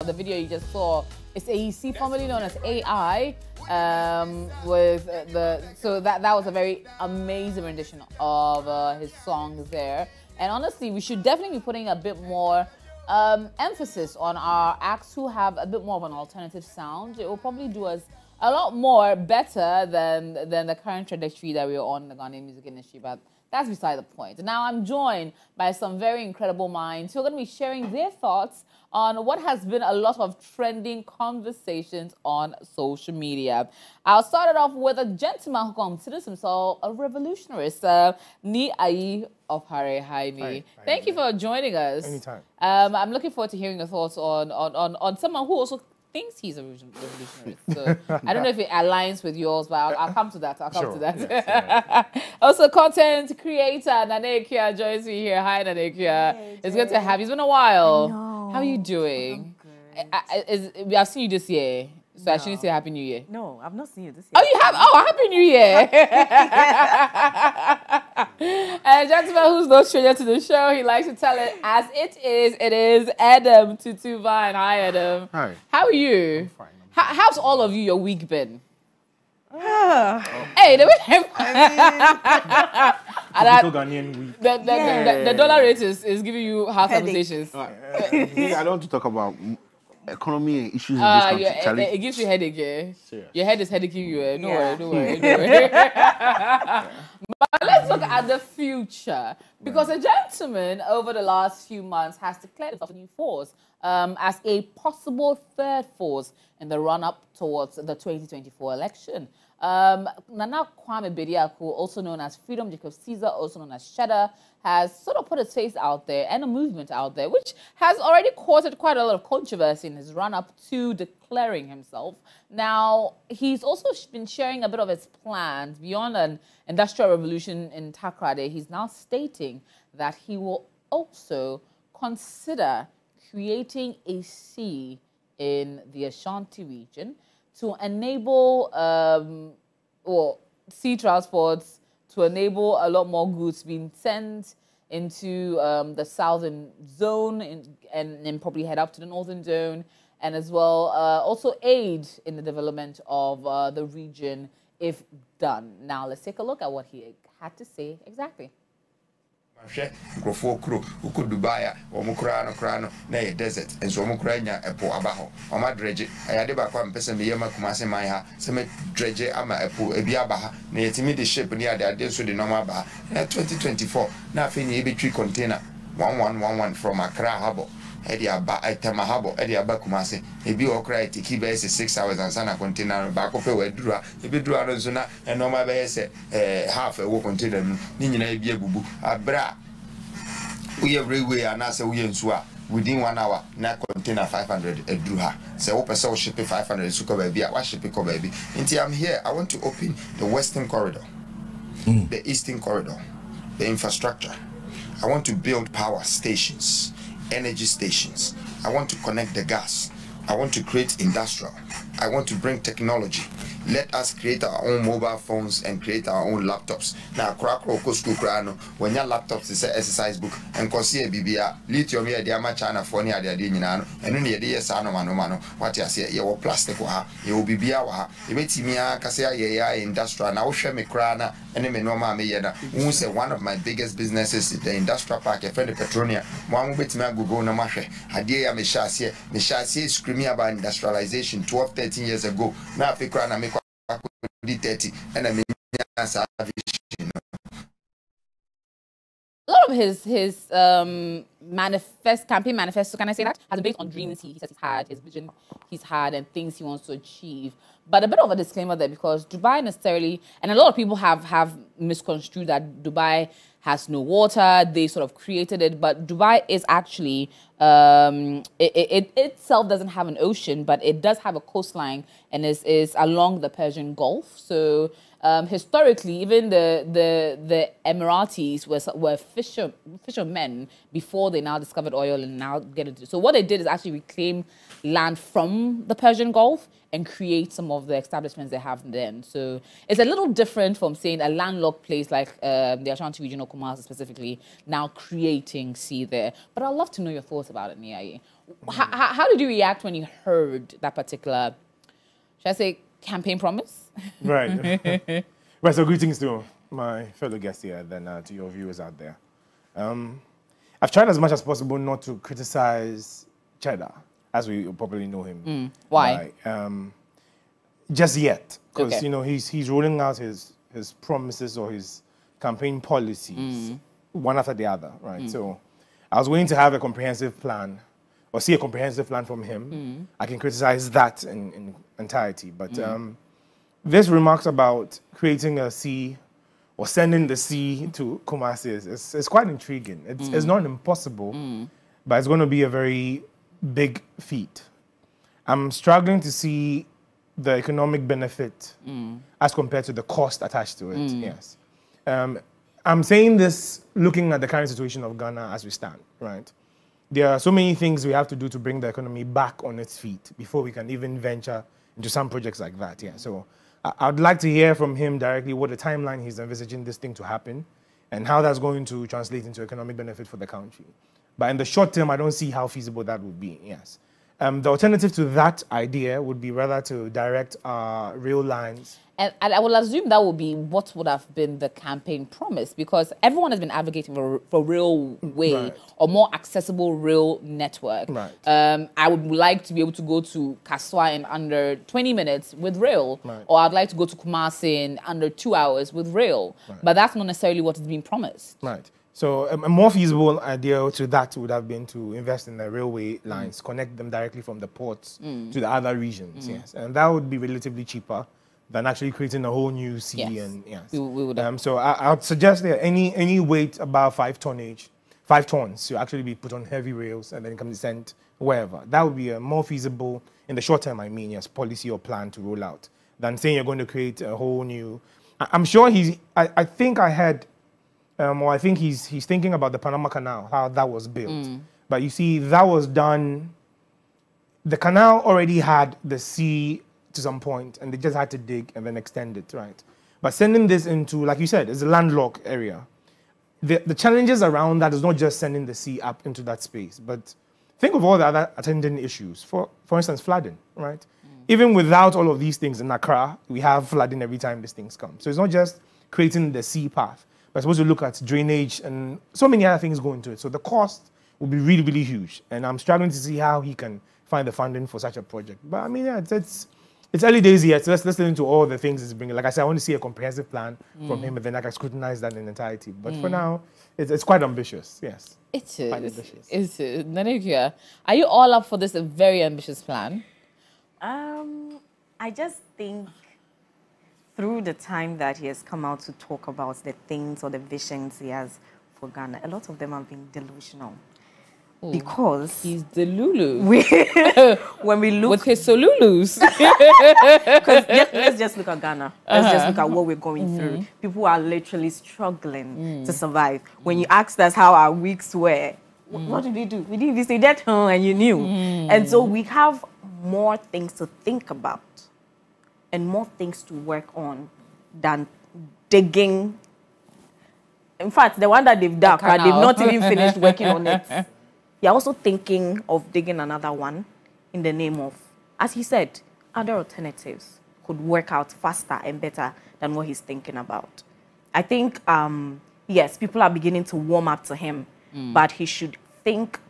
The video you just saw is AEC, formerly known as AI, with so that was a very amazing rendition of his songs there. And honestly, we should definitely be putting a bit more emphasis on our acts who have a bit more of an alternative sound. It will probably do us a lot more better than the current trajectory that we're on in the Ghanaian music industry, but that's beside the point. Now I'm joined by some very incredible minds who are going to be sharing their thoughts on what has been a lot of trending conversations on social media. I'll start it off with a gentleman who considers himself a revolutionist, Ni Ayi of Hare. Hi, Ni. Thank you for joining us. Anytime. I'm looking forward to hearing your thoughts on someone who also thinks he's a revolutionary. So I don't know if it aligns with yours, but I'll come to that. I'll come to that. Yes, also, content creator Nanekia joins me here. Hi, Nanekia. Hey, it's good to have you. It's been a while. How are you doing? I'm good. I've seen you this year. So I shouldn't say Happy New Year. No, I've not seen you this year. Oh, you have? Oh, Happy New Year. And a gentleman who's no stranger to the show, he likes to tell it as it is. It is Adam Tutuvine. Hi, Adam. Hi. How are you? I'm fine. How's all of you, your week been? Hey, the way Ghanaian week. the dollar rate is giving you hard conversations. I don't want to talk about economy and issues in this country. It gives you headache, yeah? Serious. Your head is headaching you, No worry. But let's look at the future. Because a gentleman over the last few months has declared himself a new force as a possible third force in the run-up towards the 2024 election. Nana Kwame Bediako, also known as Freedom Jacob Caesar, also known as Cheddar, has sort of put his face out there and a movement out there, which has already caused quite a lot of controversy in his run-up to declaring himself. Now, he's also been sharing a bit of his plans beyond an industrial revolution in Takrade. He's now stating that he will also consider creating a sea in the Ashanti region to enable sea transports, to enable a lot more goods being sent into the southern zone and then probably head up to the northern zone, and as well also aid in the development of the region if done. Now let's take a look at what he had to say exactly. Dubai, Omukrano, nay desert, and so Mukrania, a po abajo, or my dredge, I had about one person, Yama Kumasi Maya, some dredge, ama a po ebiabaha, near timid ship near the ideas with the normal bar, 2024, nothing a tree container, 1111 from Accra Harbour. Edia ba Tamahabo, Edia Bakumasi, a bureaucrat to keep base 6 hours and sana container back up a dura, a bit Arizona, and no my base half a walk container, Nina Bubu, a bra. We have railway and answer we and Swa within 1 hour, now container 500 a druha. So open so ship 500 suka baby, I wash it baby. Until I'm here, I want to open the western corridor, the eastern corridor, the infrastructure. I want to build power stations. Energy stations. I want to connect the gas. I want to create industrial. I want to bring technology. Let us create our own mobile phones and create our own laptops. Now, when your laptops is an exercise book and consider BBA, lithium here, the China for near the Dinano, and only a day, mano, what you say, your plastic, you will be Biawa, you may see me, Cassia, industrial, now share me crana, and then Noma Mayana, who say one of my biggest businesses is the industrial park, a friend of Petronia, one with me, go no mashe. I dear Mishasi screaming about industrialization 12, 13 years ago. Now, if you crana make 30 and I mean, a lot of his campaign manifesto, can I say that, has been based on dreams he says he's had, his vision he's had, and things he wants to achieve. But a bit of a disclaimer there, because Dubai necessarily, and a lot of people have misconstrued that Dubai has no water, they sort of created it, but Dubai is actually, it itself doesn't have an ocean, but it does have a coastline and is along the Persian Gulf. So historically, even the Emiratis were fishermen before they now discovered oil and now get into it. So what they did is actually reclaim land from the Persian Gulf and create some of the establishments they have then. So it's a little different from saying a landlocked place like the Ashanti region or Kumasi specifically, now creating C there. But I'd love to know your thoughts about it, Niaye. How did you react when you heard that particular, should I say, campaign promise? Right. Right, so greetings to my fellow guests here, then to your viewers out there. I've tried as much as possible not to criticize Cheddar, as we probably know him. Why? Just yet, because Okay. you know he's rolling out his promises or his campaign policies one after the other, right? So I was waiting to have a comprehensive plan or see a comprehensive plan from him. I can criticize that in entirety, but this remarks about creating a sea or sending the sea to Kumasi is quite intriguing. It's not impossible, but it's going to be a very big feat. I'm struggling to see the economic benefit as compared to the cost attached to it, yes. I'm saying this looking at the current situation of Ghana as we stand, right? There are so many things we have to do to bring the economy back on its feet before we can even venture into some projects like that, yeah. So I'd like to hear from him directly what the timeline he's envisaging this thing to happen and how that's going to translate into economic benefit for the country. But in the short term, I don't see how feasible that would be, yes. The alternative to that idea would be rather to direct rail lines. And I will assume that would be what would have been the campaign promise, because everyone has been advocating for railway or more accessible rail network. Right. I would like to be able to go to Kaswa in under 20 minutes with rail, or I'd like to go to Kumasi in under 2 hours with rail. But that's not necessarily what is being promised. Right. So a more feasible idea to that would have been to invest in the railway lines, connect them directly from the ports to the other regions, yes. And that would be relatively cheaper than actually creating a whole new sea. Yes. And yes. We would So I would suggest that any weight above 5 tonnage, 5 tons, to actually be put on heavy rails and then it can be sent wherever. That would be a more feasible, in the short term, I mean, yes, policy or plan to roll out than saying you're going to create a whole new. I'm sure I think I heard. Or I think he's thinking about the Panama Canal, how that was built. But you see, that was done. The canal already had the sea to some point, and they just had to dig and then extend it, right? But sending this into, like you said, it's a landlocked area. The challenges around that is not just sending the sea up into that space, but think of all the other attendant issues. For instance, flooding, right? Even without all of these things in Accra, we have flooding every time these things come. So it's not just creating the sea path. We're supposed to look at drainage and so many other things go into it. So the cost will be really, really huge. And I'm struggling to see how he can find the funding for such a project. But I mean, yeah, it's early days yet. So let's listen to all the things he's bringing. Like I said, I want to see a comprehensive plan from him, and then I can scrutinize that in entirety. But for now, it's quite ambitious, yes. It is. Quite ambitious. It is. Nanekia, are you all up for this very ambitious plan? I just think through the time that he has come out to talk about the things or the visions he has for Ghana, a lot of them have been delusional. Ooh, because he's the Lulu. When we look with his Solulus. let's just look at Ghana. Let's just look at what we're going through. People are literally struggling to survive. When you asked us how our weeks were, what did we do? We didn't even say that, and you knew. And so we have more things to think about and more things to work on than digging. In fact, the one that they've dug, they've not even finished working on it. They're also thinking of digging another one in the name of, as he said, other alternatives could work out faster and better than what he's thinking about. I think, yes, people are beginning to warm up to him, but he should think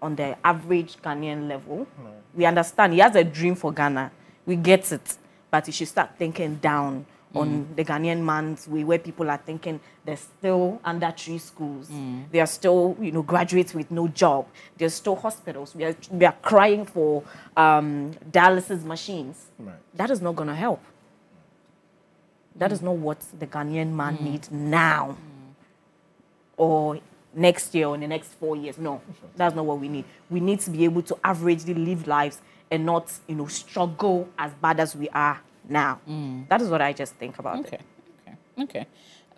on the average Ghanaian level. We understand he has a dream for Ghana. We get it. But he should start thinking down on the Ghanaian man's way, where people are thinking they're still under 3 schools. They are still, graduates with no job. There's still hospitals. We are crying for dialysis machines. Right. That is not going to help. That is not what the Ghanaian man needs now or next year or in the next 4 years. No, that's not what we need. We need to be able to averagely live lives and not, struggle as bad as we are now. That is what I just think about it. Okay.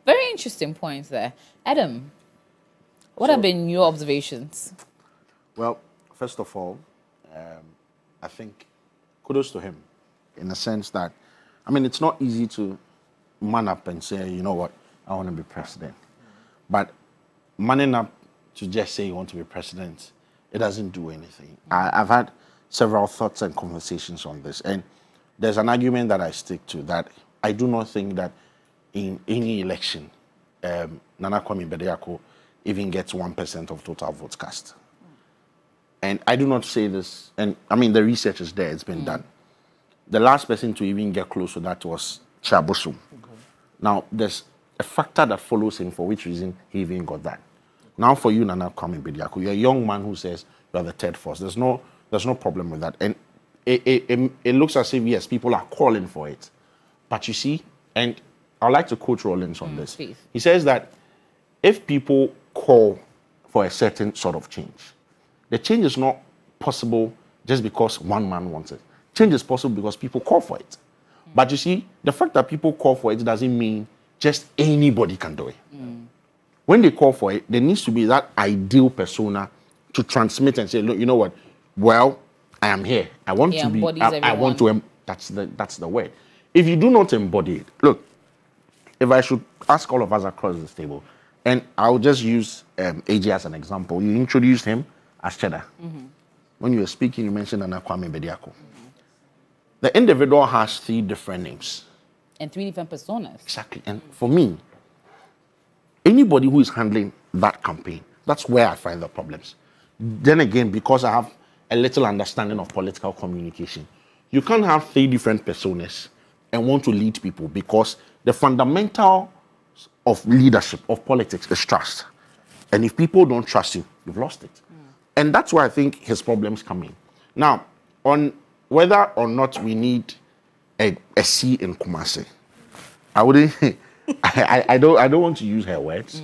Very interesting points there. Adam, what have been your observations? Well, first of all, I think kudos to him in the sense that, I mean, it's not easy to man up and say, you know what, I want to be president. But manning up to just say you want to be president, it doesn't do anything. I've had several thoughts and conversations on this, and there's an argument that I stick to, that I do not think that in any election, Nana Kwame Bediako even gets 1% of total votes cast. And I do not say this, and I mean, the research is there, it's been done. The last person to even get close to that was Chabosu. Okay. Now, there's a factor that follows him for which reason he even got that. Now, for you, Nana Kwame Bediako, you're a young man who says you are the third force. There's no problem with that. And it looks as if, yes, people are calling for it. But you see, and I'd like to quote Rollins on this. Please. He says that if people call for a certain sort of change, the change is not possible just because one man wants it. Change is possible because people call for it. But you see, the fact that people call for it doesn't mean just anybody can do it. When they call for it, there needs to be that ideal persona to transmit and say, look, you know what? Well, I am here. I want to be. I want to. That's the word. If you do not embody it, look. If I should ask all of us across this table, and I'll just use AJ as an example. You introduced him as Cheddar. When you were speaking, you mentioned Nana Kwame Bediako. The individual has 3 different names. And 3 different personas. Exactly. And for me, anybody who is handling that campaign, that's where I find the problems. Then again, because I have a little understanding of political communication, you can't have 3 different personas and want to lead people, because the fundamental of leadership, of politics, is trust. And if people don't trust you, you've lost it. And that's why I think his problems come in. Now, on whether or not we need a C in Kumasi, I wouldn't. I don't want to use her words,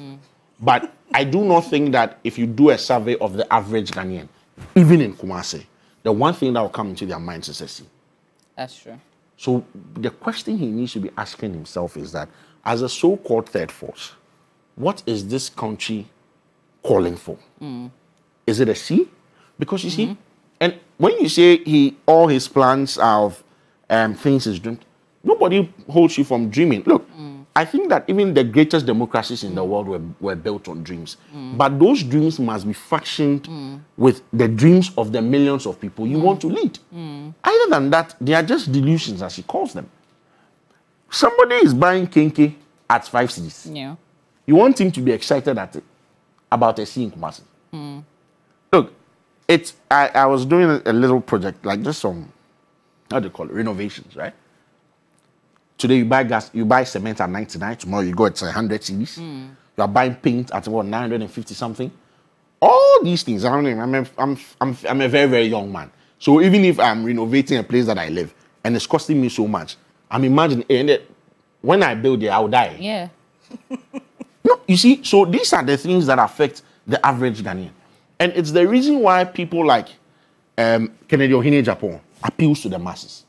but I do not think that if you do a survey of the average Ghanaian, even in Kumasi, the one thing that will come into their minds is a C. That's true. So the question he needs to be asking himself is that, as a so-called third force, what is this country calling for? Is it a C? Because you see, and when you say all his plans are of things he's dreamed, nobody holds you from dreaming. Look, I think that even the greatest democracies in the world were built on dreams. But those dreams must be fashioned with the dreams of the millions of people you want to lead. Other than that, they are just delusions, as he calls them. Somebody is buying Kenke at 5 cities. Yeah. You want him to be excited about a C in Kumasi. Look, I was doing a little project, like just some, how do you call it, renovations, right? Today you buy gas, you buy cement at 99. Tomorrow you go at 100 cedis. You are buying paint at what, 950 something. All these things. I'm a very, very young man. So even if I'm renovating a place that I live and it's costing me so much, I'm imagining when I build it, I'll die. Yeah. No, you see, so these are the things that affect the average Ghanaian. And it's the reason why people like Kennedy Ohene Japan appeals to the masses.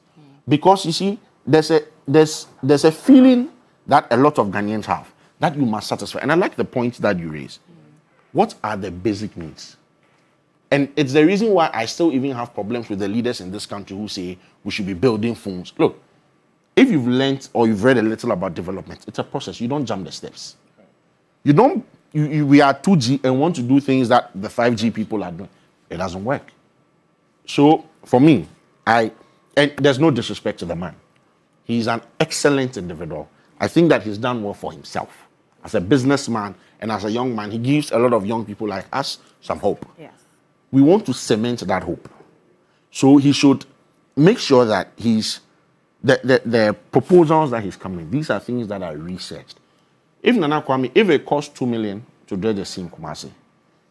Because you see, there's a feeling that a lot of Ghanaians have that you must satisfy. And I like the point that you raised. What are the basic needs? And it's the reason why I still even have problems with the leaders in this country who say we should be building phones. Look, if you've learned or you've read a little about development, it's a process. You don't jump the steps. You don't. We are 2G and want to do things that the 5G people are doing. It doesn't work. So for me, and there's no disrespect to the man. He's an excellent individual. I think that he's done well for himself. As a businessman and as a young man, he gives a lot of young people like us some hope. Yes. We want to cement that hope. So he should make sure that the proposals that he's coming, these are things that are researched. If Nana Kwame, if it costs 2 million to dredge a sea in Kumasi,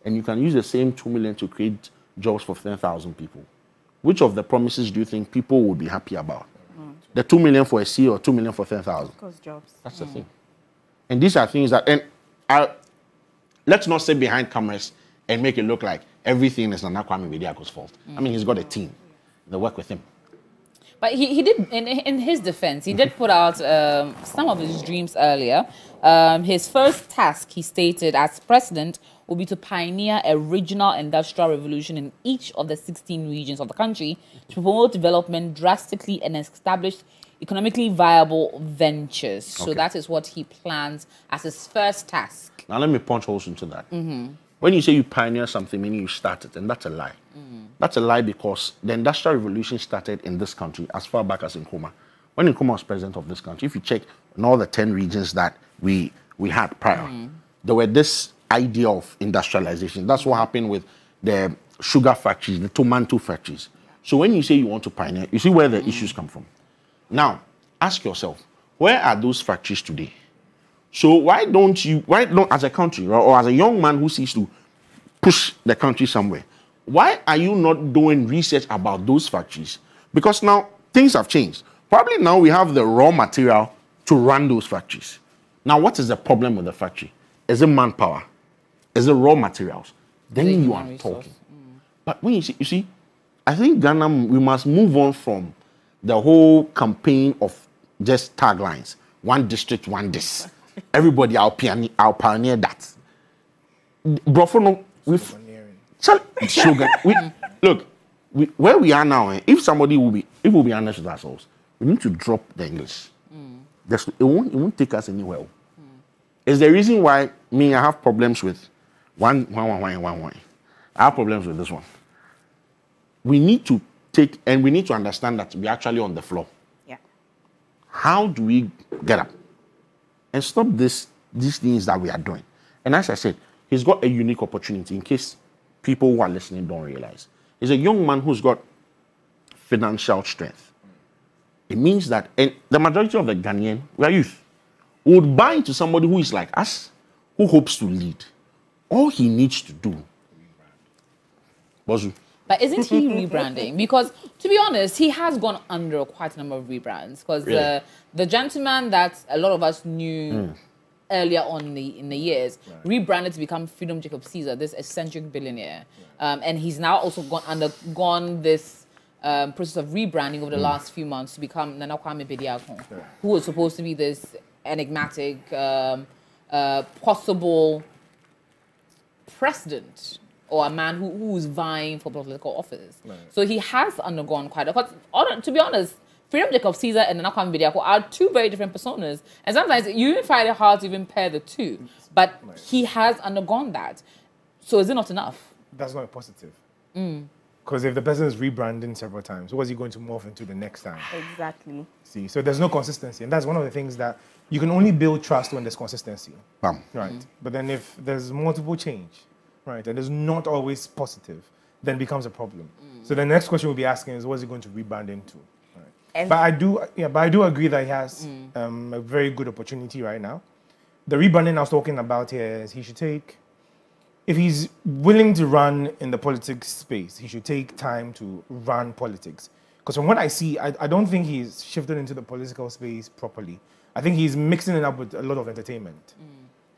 and you can use the same 2 million to create jobs for 10,000 people, which of the promises do you think people would be happy about? The 2 million for a sea or 2 million for 10,000? Of course, jobs. That's the thing. And these are things that, let's not sit behind cameras and make it look like everything is Nana Kwame Bediako's fault. I mean, he's got a team. They work with him. But he did, in his defense, he did put out some of his dreams earlier. His first task, he stated, as president, will be to pioneer a regional industrial revolution in each of the 16 regions of the country to promote development drastically and establish economically viable ventures. So that is what he plans as his first task. Now let me punch holes into that. When you say you pioneer something, meaning you start it, and that's a lie. That's a lie because the Industrial Revolution started in this country as far back as Nkrumah. When Nkrumah was president of this country, if you check in all the 10 regions that we had prior, there were this idea of industrialization. That's what happened with the sugar factories, the tomato factories. So when you say you want to pioneer, you see where the issues come from. Now, ask yourself, where are those factories today? So why don't, as a country or as a young man who seeks to push the country somewhere, why are you not doing research about those factories? Because now things have changed. Probably now we have the raw material to run those factories. Now, what is the problem with the factory? Is it manpower? Is it raw materials? Then you are talking. But when you see, I think Ghana, we must move on from the whole campaign of just taglines. One district, one this. Everybody, I'll pioneer that. Brofono, look, where we are now, if we'll be honest with ourselves, we need to drop the English. It won't take us anywhere. It's the reason why I have problems with one. I have problems with this one. We need to we need to understand that we're actually on the floor. Yeah. How do we get up and stop these things that we are doing? And as I said, he's got a unique opportunity in case people who are listening don't realize. He's a young man who's got financial strength. It means that the majority of the Ghanaian, we are youth, would buy into somebody who is like us, who hopes to lead. All he needs to do. Bozu. But isn't he rebranding? Because, to be honest, he has gone under quite a number of rebrands. Because the gentleman that a lot of us knew earlier on in the years rebranded to become Freedom Jacob Caesar, this eccentric billionaire. And he's now also undergone this process of rebranding over the last few months to become Nana Kwame Bediako, who was supposed to be this enigmatic, possible president or a man who's vying for political office. So he has undergone quite a... Because, to be honest, Freedom Jacob Caesar and Nana Kwame Bediako are two very different personas. And sometimes you even find it hard to even pair the two. But he has undergone that. So is it not enough? That's not a positive. Because if the person is rebranding several times, what is he going to morph into the next time? Exactly. See, so there's no consistency. And that's one of the things that you can only build trust when there's consistency. Bam. Right. But then if there's multiple change, right, and it's not always positive, then it becomes a problem. So the next question we'll be asking is, what is he going to rebrand into? Right. But I do agree that he has a very good opportunity right now. The rebranding I was talking about here is he should take, if he's willing to run in the politics space, he should take time to run politics. Because from what I see, I don't think he's shifted into the political space properly. I think he's mixing it up with a lot of entertainment.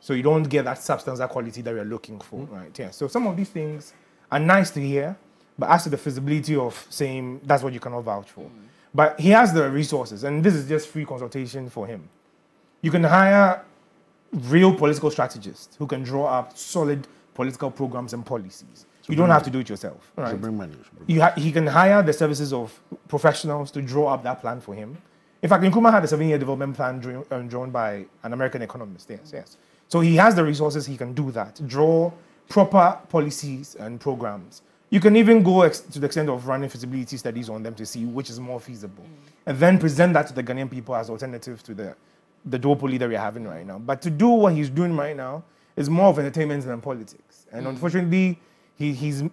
So you don't get that substance, that quality that we're looking for, right? Yeah. So some of these things are nice to hear, but as to the feasibility of saying that's what you cannot vouch for. But he has the resources, and this is just free consultation for him. You can hire real political strategists who can draw up solid political programs and policies. You don't have to do it yourself, right? He can hire the services of professionals to draw up that plan for him. In fact, Nkrumah had a 7-year development plan drawn by an American economist. Yes. So he has the resources, he can do that. Draw proper policies and programs. You can even go to the extent of running feasibility studies on them to see which is more feasible. And then present that to the Ghanaian people as alternative to the duopoly that we're having right now. But to do what he's doing right now is more of entertainment than politics. And unfortunately, he's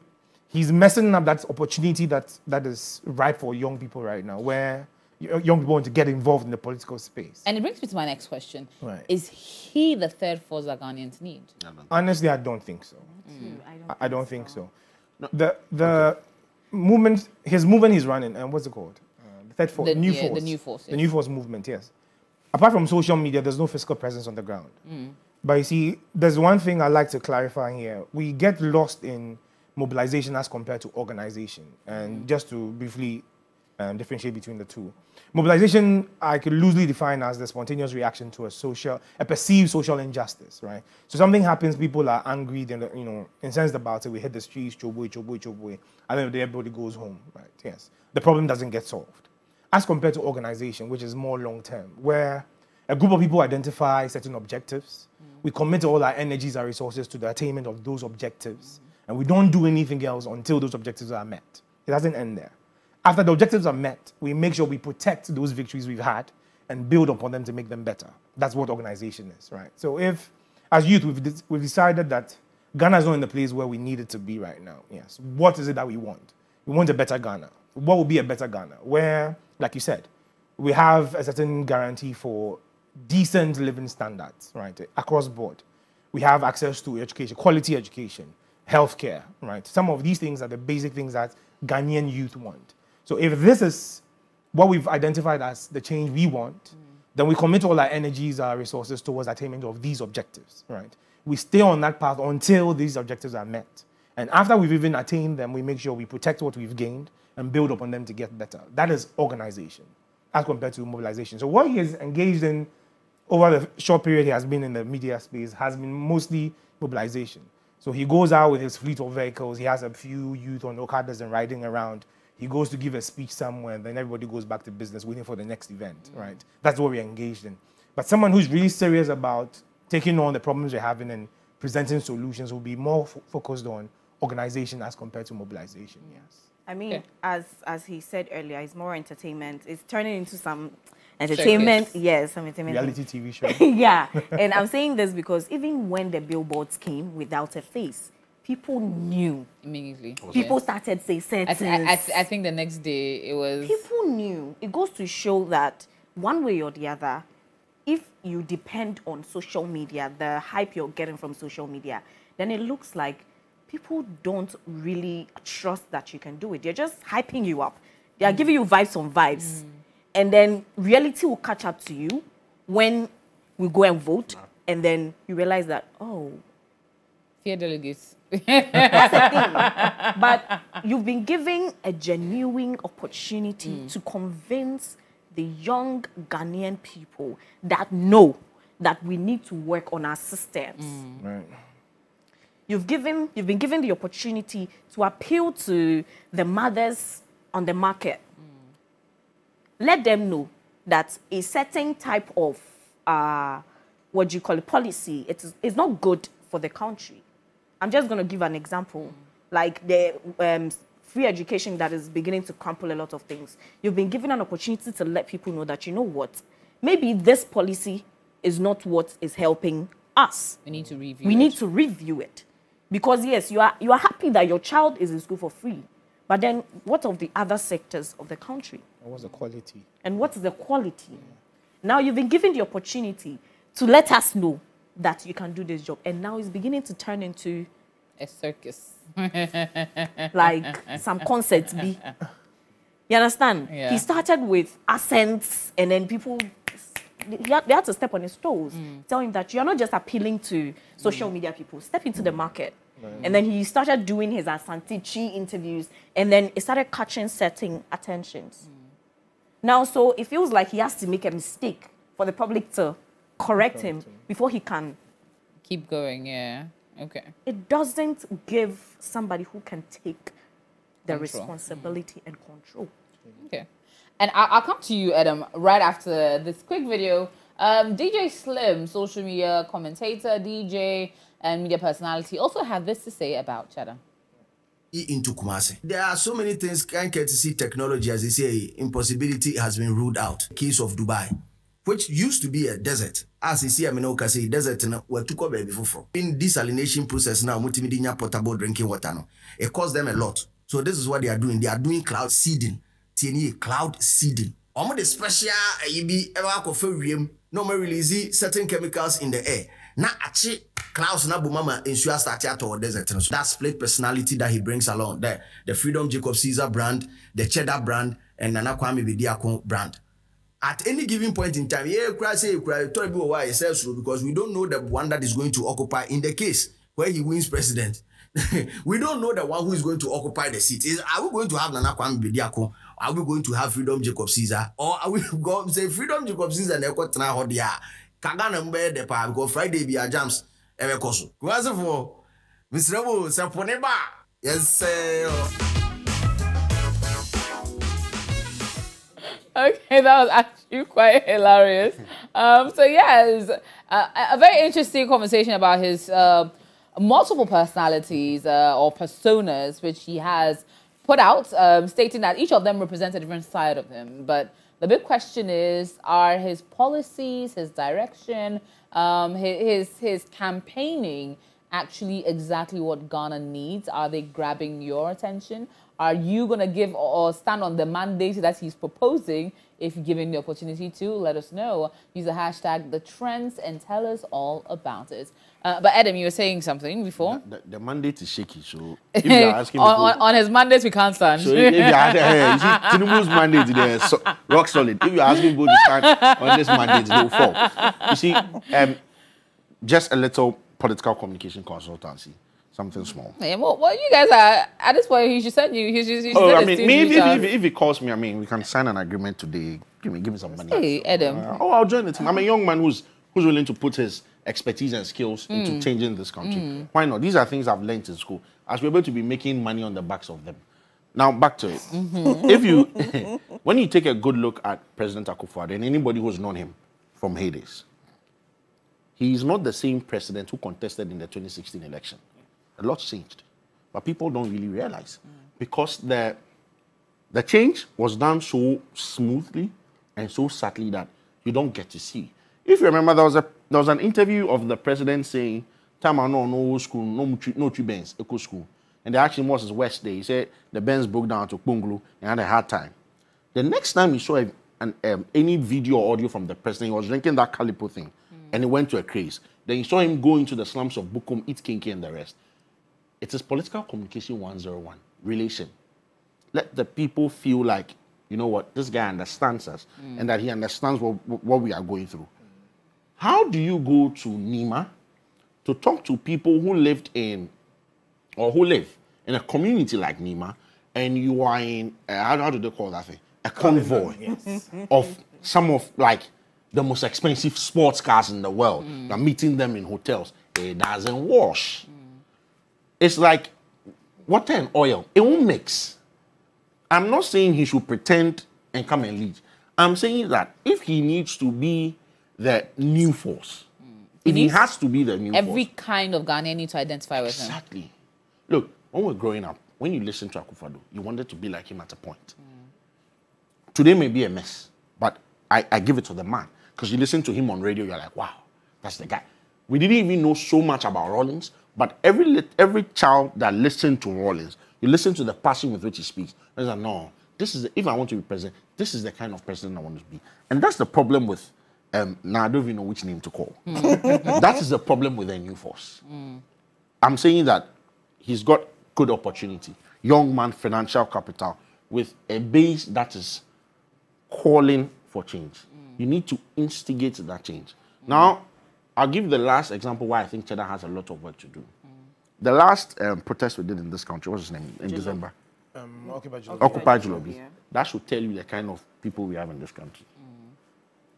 messing up that opportunity that is ripe for young people right now, where young people want to get involved in the political space. And it brings me to my next question. Right. Is he the third force that Ghanaians need? Honestly, I don't think so. I don't think so. No. The movement, his movement he's running, and what's it called? The third force, The new force. The new force movement, yes. Apart from social media, there's no physical presence on the ground. But you see, there's one thing I'd like to clarify here. We get lost in mobilization as compared to organization. And just to briefly differentiate between the two. Mobilization, I could loosely define as the spontaneous reaction to a perceived social injustice, right? So something happens, people are angry, then, incensed about it, we hit the streets, choboy, and then everybody goes home, right? Yes. The problem doesn't get solved. As compared to organization, which is more long-term, where a group of people identify certain objectives, we commit all our energies, our resources to the attainment of those objectives, and we don't do anything else until those objectives are met. It doesn't end there. After the objectives are met, we make sure we protect those victories we've had and build upon them to make them better. That's what organization is, right? So if, as youth, we've decided that Ghana is not in the place where we need it to be right now, yes, what is it that we want? We want a better Ghana. What would be a better Ghana? Where, like you said, we have a certain guarantee for decent living standards, right, across board. We have access to education, quality education, healthcare, right? Some of these things are the basic things that Ghanaian youth want. So if this is what we've identified as the change we want, then we commit all our energies, our resources towards attainment of these objectives, right? We stay on that path until these objectives are met. And after we've even attained them, we make sure we protect what we've gained and build upon them to get better. That is organization as compared to mobilization. So what he has engaged in over the short period he has been in the media space has been mostly mobilization. So he goes out with his fleet of vehicles, he has a few youth on Okadas and riding around. He goes to give a speech somewhere, and then everybody goes back to business, waiting for the next event, right? That's what we're engaged in. But someone who's really serious about taking on the problems we're having and presenting solutions will be more focused on organization as compared to mobilization, yes. I mean, as he said earlier, it's more entertainment. It's turning into some entertainment. Yes, some entertainment. Reality TV show. Yeah, and I'm saying this because even when the billboards came without a face, people knew immediately. People started saying sentences. I think the next day it was. People knew. It goes to show that one way or the other, if you depend on social media, the hype you're getting from social media, then it looks like people don't really trust that you can do it. They're just hyping you up. They are giving you vibes on vibes. And then reality will catch up to you when we go and vote. And then you realize that, oh, fear delegates. That's the thing. But you've been given a genuine opportunity to convince the young Ghanaian people that know that we need to work on our systems. Right. You've been given the opportunity to appeal to the mothers on the market. Let them know that a certain type of what do you call it, policy, it's not good for the country. I'm just going to give an example, like the free education that is beginning to crumple a lot of things. You've been given an opportunity to let people know that, you know what, maybe this policy is not what is helping us. We need to review it. We need to review it. Because yes, you are happy that your child is in school for free. But then what of the other sectors of the country? And what's the quality? And what's the quality? Now you've been given the opportunity to let us know that you can do this job. And now it's beginning to turn into a circus. Like some concerts be. You understand? Yeah. He started with accents and then people, they had to step on his toes, tell him that you're not just appealing to social media people, step into the market. And then he started doing his Asante Chi interviews, and then it started catching certain attentions. Now, so it feels like he has to make a mistake for the public to correct him before he can keep going, yeah. Okay. It doesn't give somebody who can take the Control. responsibility and control. Okay. And I'll come to you, Adam, right after this quick video. DJ Slim, social media commentator, DJ, and media personality, also have this to say about Cheddar. Into Kumasi. There are so many things can't get to see technology, as they say, impossibility has been ruled out. Case of Dubai, which used to be a desert. As you see, I mean, say desert where took over before. In desalination process now, multimedia potable drinking water now. It costs them a lot. So this is what they are doing. They are doing cloud seeding. Cloud seeding. Almost the special be ever no more release certain chemicals in the air. Na achi clouds na bumama ensure start at our desert. So that split personality that he brings along there. The Freedom Jacob Caesar brand, the Cheddar brand, and Nana Kwame Bediako brand. At any given point in time, because we don't know the one that is going to occupy in the case where he wins president. we don't know the one who is going to occupy the seat. Are we going to have Nana Kwame Bediako? Are we going to have Freedom Jacob Caesar? Or are we going to say Freedom Jacob Caesar and Eko Tana Hodia? Kagana Mbe de Pa, because Friday be a jams. Ewe Kosu. Kuwaze for Mr. Rabo, Saponeba. Yes, sir. Okay, that was actually quite hilarious. So yes, a very interesting conversation about his multiple personalities or personas, which he has put out, stating that each of them represents a different side of him. But the big question is, are his policies, his direction, his campaigning actually exactly what Ghana needs? Are they grabbing your attention? Are you going to give or stand on the mandate that he's proposing if given the opportunity to? Let us know. Use the hashtag #TheTrends and tell us all about it. But Adam, you were saying something before? The mandate is shaky, so if you're asking on his mandate, we can't stand. So if you're asking, you see, Tinubu's mandate there, so, rock solid. If you're asking people to stand on this mandate, they'll fall. You see, just a little political communication consultancy. Something small. Yeah, well, you guys are at this point. He should send you. He should I mean, maybe if he calls me, I mean, we can sign an agreement today. Give me some money. Hey, Adam. I'll join the team. I'm a young man who's willing to put his expertise and skills into changing this country. Why not? These are things I've learned in school. As we're able to be making money on the backs of them. Now back to it. If you, when you take a good look at President Akufo-Addo and anybody who's known him from heydays, he is not the same president who contested in the 2016 election. A lot changed, but people don't really realize because the change was done so smoothly and so subtly that you don't get to see. If you remember, there was an interview of the president saying, "Time I no school, no three Benz, eco school," and the action was his West Day. He said the Benz broke down to Kponglu and had a hard time. The next time he saw any video or audio from the president, he was drinking that Calipo thing, and he went to a craze. Then you saw him go into the slums of Bukum, eat kinky and the rest. It is political communication 101, relation. Let the people feel like, you know what, this guy understands us and that he understands what we are going through. How do you go to Nima to talk to people who lived in, or who live in a community like Nima, and you are in, how do they call that thing? A convoy of some of like the most expensive sports cars in the world. You're meeting them in hotels. It doesn't wash. It's like water and oil. It won't mix. I'm not saying he should pretend and come and lead. I'm saying that if he needs to be the new force, if he has to be the new force. Every kind of Ghanaian need to identify with him. Exactly. Look, when we're growing up, when you listen to Akufo-Addo, you wanted to be like him at a point. Today may be a mess, but I give it to the man. Because you listen to him on radio, you're like, wow, that's the guy. We didn't even know so much about Rawlings. But every child that listens to Rawlings, you listen to the passion with which he speaks. There's like, no, if I want to be president, this is the kind of president I want to be. And that's the problem with, now I don't even know which name to call. That is the problem with the new force. I'm saying that he's got good opportunity, young man, financial capital, with a base that is calling for change. You need to instigate that change. Now, I'll give the last example why I think Cheddar has a lot of work to do. The last protest we did in this country, what's his name, in December? Occupy Julobi. Yeah. That should tell you the kind of people we have in this country.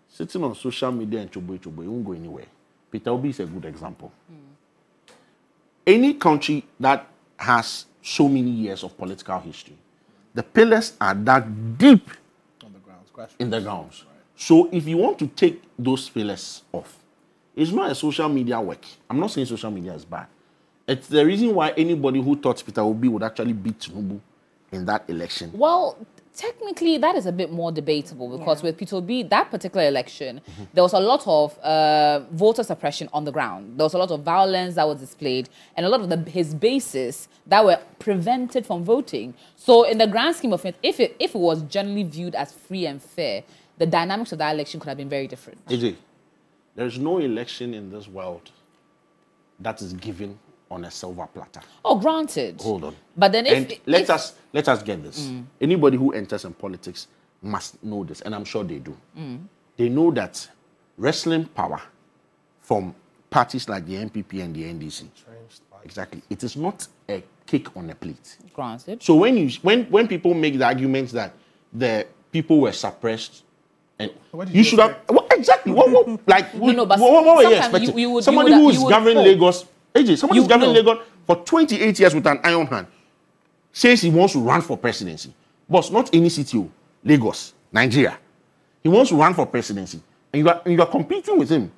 Sitting on social media and chobo, it won't go anywhere. Peter Obi is a good example. Any country that has so many years of political history, the pillars are dug deep on the grounds, in the grounds. Right. So if you want to take those pillars off, it's not a social media work. I'm not saying social media is bad. It's the reason why anybody who thought Peter Obi would actually beat Tinubu in that election. Well, technically, that is a bit more debatable because with Peter Obi, that particular election, there was a lot of voter suppression on the ground. There was a lot of violence that was displayed and a lot of his bases that were prevented from voting. So in the grand scheme of it, if it was generally viewed as free and fair, the dynamics of that election could have been very different. AJ, there's no election in this world that is given on a silver platter. Oh, granted. Hold on. But then let us get this. Anybody who enters in politics must know this, and I'm sure they do. They know that wrestling power from parties like the NPP and the NDC Exactly. It is not a cake on a plate. Granted. So when people make the argument that the people were suppressed, and you should have exactly what like what were you expecting? Somebody who is governing Lagos, AJ, somebody who's governing Lagos for 28 years with an iron hand says he wants to run for presidency. Boss, not any city, Lagos, Nigeria. He wants to run for presidency, and you are competing with him,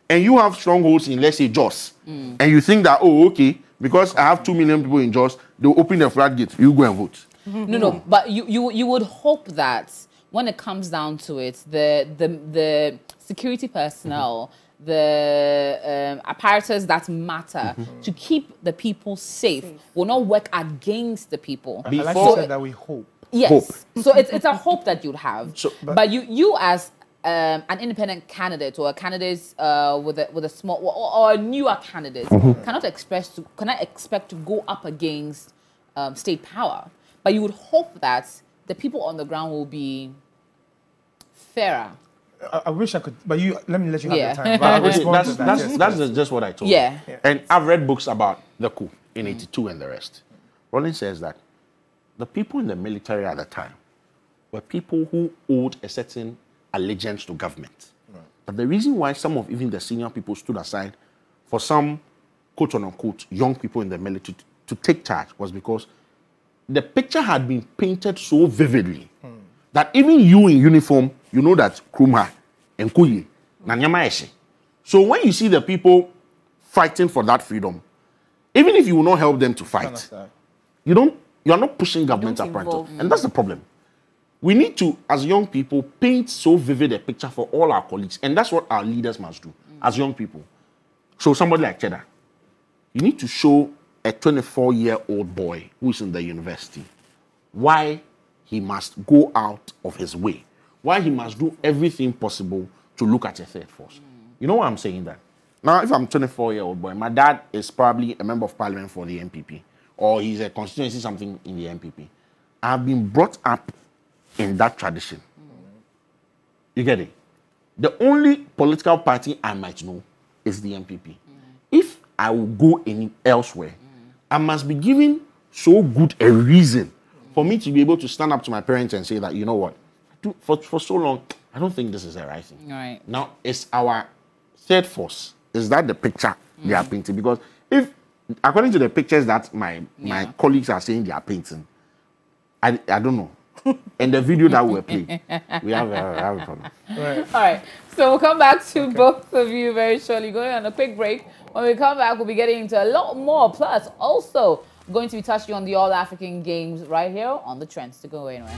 and you have strongholds in, let's say, Jos, and you think that, oh, okay, because I have 2 million people in Jos, they'll open the floodgates, you go and vote. No, but you would hope that when it comes down to it, the security personnel, the apparatus that matter to keep the people safe will not work against the people. Like you said, that we hope. Yes. Hope. So it's a hope that you'd have. So, but you as an independent candidate or a candidate with a small or a newer candidate cannot expect to go up against state power. But you would hope that the people on the ground will be fairer. I wish I could, but let me let you have the time. That's just what I told you. And I've read books about the coup in '82 and the rest. Rollins says that the people in the military at the time were people who owed a certain allegiance to government. Right. But the reason why some of even the senior people stood aside for some quote-unquote young people in the military to take charge was because the picture had been painted so vividly that even you in uniform, you know that Krumha and Kuyi, Nanyama Eshe. So when you see the people fighting for that freedom, even if you will not help them to fight, you are not pushing government apparently. And that's the problem. We need to, as young people, paint so vivid a picture for all our colleagues. And that's what our leaders must do as young people. So somebody like Cheddar, you need to show a 24-year-old boy who is in the university why he must go out of his way, why he must do everything possible to look at a third force. You know why I'm saying that? Now, if I'm a 24-year-old boy, my dad is probably a member of parliament for the MPP, or he's a constituency something in the MPP. I've been brought up in that tradition. You get it? The only political party I might know is the MPP. If I will go elsewhere, I must be given so good a reason for me to be able to stand up to my parents and say that, you know what, for so long, I don't think this is the right thing. Right. Now, it's our third force. Is that the picture they are painting? Because if, according to the pictures that my colleagues are saying they are painting, I don't know. And the video that we're playing, we have a problem. Right. All right. So we'll come back to both of you very shortly. Going on a quick break. When we come back, we'll be getting into a lot more. Plus, also going to be touching on the All African Games right here on the Trends. To go anywhere.